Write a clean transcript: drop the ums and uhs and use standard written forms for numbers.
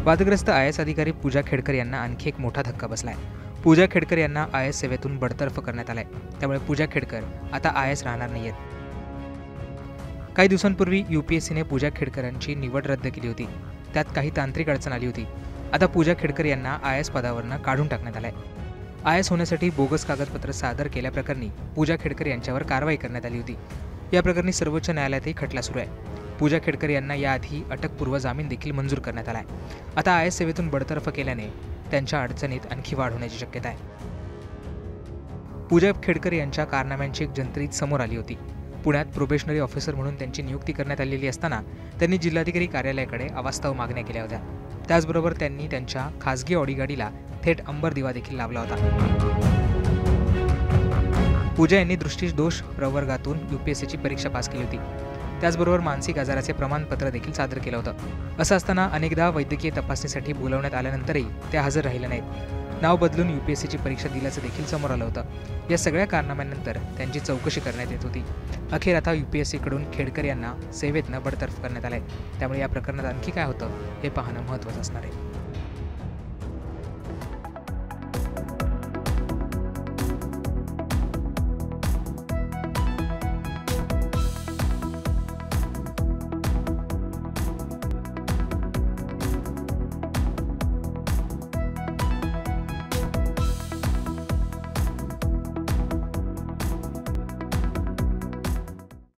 वादग्रस्त आय-एस अधिकारी पूजा खेडकर यांना आणखी एक मोठा धक्का बसलाय। पूजा खेडकर यांना आय-एस सेवेतून बडतर्फ करण्यात आलंय। त्यामुळे पूजा खेडकर आता आय-एस राहणार नाहीयेत। काही दिवसांपूर्वी यूपीएससीने पूजा खेडकरांची निवड रद्द केली होती। त्यात काही तांत्रिक अडचण आली होती। आता पूजा खेडकर यांना आय-एस पदावरून काढून टाकण्यात आलंय। आय-एस होण्यासाठी बोगस कागदपत्र सादर केल्याप्रकरणी पूजा खेडकर यांच्यावर कारवाई करण्यात आली होती। या प्रकरणी सर्वोच्च न्यायालयातही खटला सुरू आहे। पूजा खेडकर यांना याआधी अटकपूर्व जामीन देखील मंजूर करण्यात आला आहे। आता आय-एस सेवेतून बडतर्फ केल्याने त्यांच्या अडचणीत आणखी वाढ होण्याची शक्यता आहे। पूजा खेडकर यांच्या कारनाम्यांची एक जंत्रीत समोर आली होती। पुण्यात प्रोबेशनरी ऑफिसर म्हणून त्यांची नियुक्ती करण्यात आलेली असताना त्यांनी जिल्हाधिकारी कार्यालयाकडे अवास्तव मागण्या केल्या होत्या। त्याचबरोबर त्यांनी त्यांच्या खासगी ऑडी गाडीला थेट अंबर दिवा देखील लावला होता। पूजा यांनी दृष्टिदोष प्रवर्गातून यूपीएससीची परीक्षा पास केली होती। त्याचबरोबर मानसिक आजाराचे प्रमाणपत्र देखील सादर केलं होतं। असं असताना अनेकदा वैद्यकीय तपासणीसाठी बोलावण्यात आल्यानंतरही त्या हजर राहिल्या नाहीत। नाव बदलून यूपीएससीची परीक्षा दिल्याचं देखील समोर आलं होतं। या सगळ्या कारणांनंतर त्यांची चौकशी करण्यात येत होती। अखेर आता यूपीएससीकडून खेडकर यांना सेवेतनं बडतर्फ करण्यात आलंय। त्यामुळे या प्रकरणात आणखी काय होतं हे पाहणं महत्त्वाचं असणार आहे।